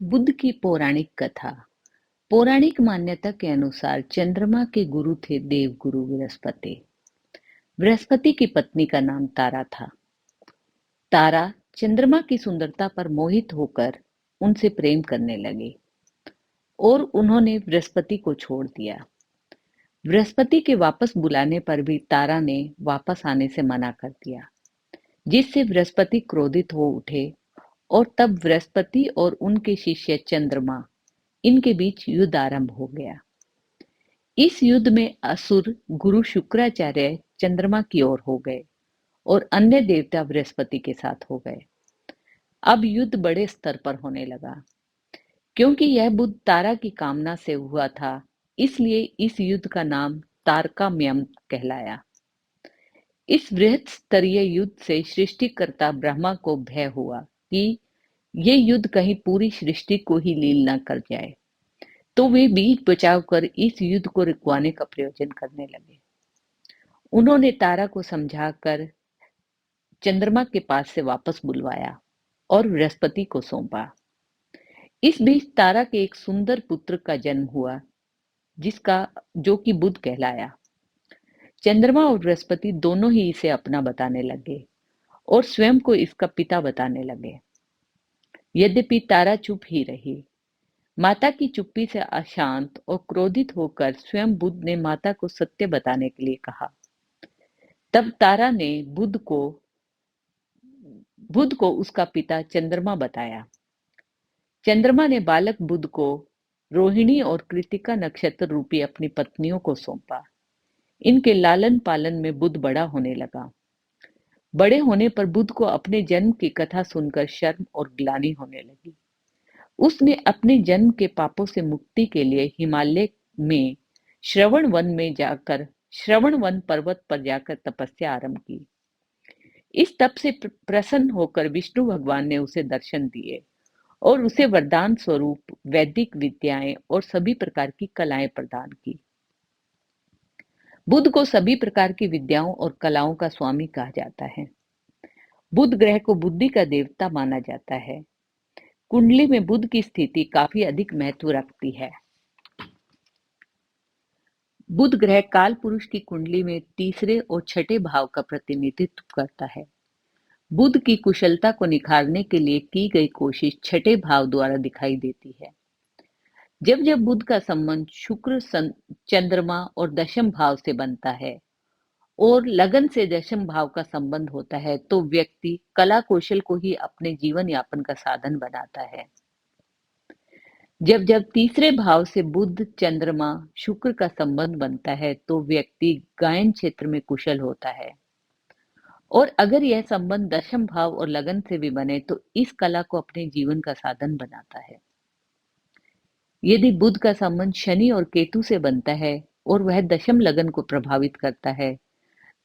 बुद्ध की पौराणिक कथा। पौराणिक मान्यता के अनुसार चंद्रमा के गुरु थे देवगुरु बृहस्पति। बृहस्पति की पत्नी का नाम तारा था। तारा चंद्रमा की सुंदरता पर मोहित होकर उनसे प्रेम करने लगी और उन्होंने बृहस्पति को छोड़ दिया। बृहस्पति के वापस बुलाने पर भी तारा ने वापस आने से मना कर दिया, जिससे बृहस्पति क्रोधित हो उठे और तब बृहस्पति और उनके शिष्य चंद्रमा इनके बीच युद्ध आरंभ हो गया। इस युद्ध में असुर गुरु शुक्राचार्य चंद्रमा की ओर हो गए और अन्य देवता बृहस्पति के साथ हो गए। अब युद्ध बड़े स्तर पर होने लगा। क्योंकि यह बुद्ध तारा की कामना से हुआ था, इसलिए इस युद्ध का नाम तारकाम्यम कहलाया। इस बृहत स्तरीय युद्ध से सृष्टिकर्ता ब्रह्मा को भय हुआ कि ये युद्ध कहीं पूरी सृष्टि को ही लील न कर जाए, तो वे बीच बचाव कर इस युद्ध को रुकवाने का प्रयोजन करने लगे। उन्होंने तारा को समझाकर चंद्रमा के पास से वापस बुलवाया और बृहस्पति को सौंपा। इस बीच तारा के एक सुंदर पुत्र का जन्म हुआ, जिसका जो कि बुध कहलाया। चंद्रमा और बृहस्पति दोनों ही इसे अपना बताने लगे और स्वयं को इसका पिता बताने लगे। यद्यपि तारा चुप ही रही। माता की चुप्पी से अशांत और क्रोधित होकर स्वयं बुध ने माता को सत्य बताने के लिए कहा। तब तारा ने बुध को उसका पिता चंद्रमा बताया। चंद्रमा ने बालक बुध को रोहिणी और कृतिका नक्षत्र रूपी अपनी पत्नियों को सौंपा। इनके लालन पालन में बुध बड़ा होने लगा। बड़े होने पर बुध को अपने जन्म की कथा सुनकर शर्म और ग्लानि होने लगी। उसने अपने जन्म के पापों से मुक्ति के लिए हिमालय में श्रवण वन पर्वत पर जाकर तपस्या आरंभ की। इस तप से प्रसन्न होकर विष्णु भगवान ने उसे दर्शन दिए और उसे वरदान स्वरूप वैदिक विद्याएं और सभी प्रकार की कलाएं प्रदान की। बुध को सभी प्रकार की विद्याओं और कलाओं का स्वामी कहा जाता है। बुध ग्रह को बुद्धि का देवता माना जाता है। कुंडली में बुध की स्थिति काफी अधिक महत्व रखती है। बुध ग्रह काल पुरुष की कुंडली में तीसरे और छठे भाव का प्रतिनिधित्व करता है। बुध की कुशलता को निखारने के लिए की गई कोशिश छठे भाव द्वारा दिखाई देती है। जब जब बुध का संबंध शुक्र, चंद्रमा और दशम भाव से बनता है और लगन से दशम भाव का संबंध होता है, तो व्यक्ति कला कौशल को ही अपने जीवन यापन का साधन बनाता है। जब जब तीसरे भाव से बुध, चंद्रमा, शुक्र का संबंध बनता है, तो व्यक्ति गायन क्षेत्र में कुशल होता है। और अगर यह संबंध दशम भाव और लगन से भी बने, तो इस कला को अपने जीवन का साधन बनाता है। यदि बुध का संबंध शनि और केतु से बनता है और वह दशम लगन को प्रभावित करता है,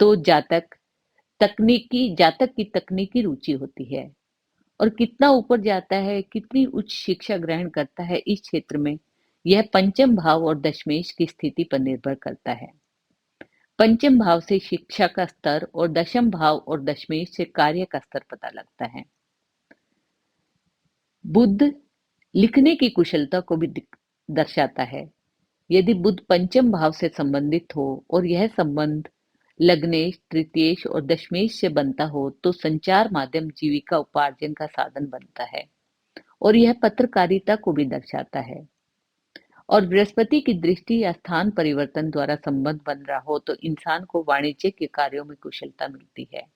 तो जातक की तकनीकी रुचि होती है और कितना ऊपर जाता है, कितनी उच्च शिक्षा ग्रहण करता है इस क्षेत्र में, यह पंचम भाव और दशमेश की स्थिति पर निर्भर करता है। पंचम भाव से शिक्षा का स्तर और दशम भाव और दशमेश से कार्य का स्तर पता लगता है। बुध लिखने की कुशलता को भी दर्शाता है। यदि बुध पंचम भाव से संबंधित हो और यह संबंध लग्नेश, तृतीयेश और दशमेश से बनता हो, तो संचार माध्यम जीविका उपार्जन का साधन बनता है और यह पत्रकारिता को भी दर्शाता है। और बृहस्पति की दृष्टि या स्थान परिवर्तन द्वारा संबंध बन रहा हो, तो इंसान को वाणिज्य के कार्यों में कुशलता मिलती है।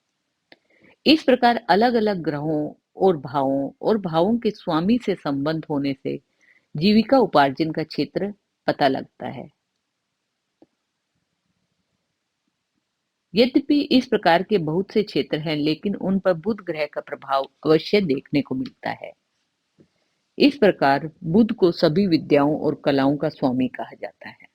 इस प्रकार अलग अलग ग्रहों और भावों के स्वामी से संबंध होने से जीविका उपार्जन का क्षेत्र पता लगता है। यद्यपि इस प्रकार के बहुत से क्षेत्र हैं, लेकिन उन पर बुध ग्रह का प्रभाव अवश्य देखने को मिलता है। इस प्रकार बुध को सभी विद्याओं और कलाओं का स्वामी कहा जाता है।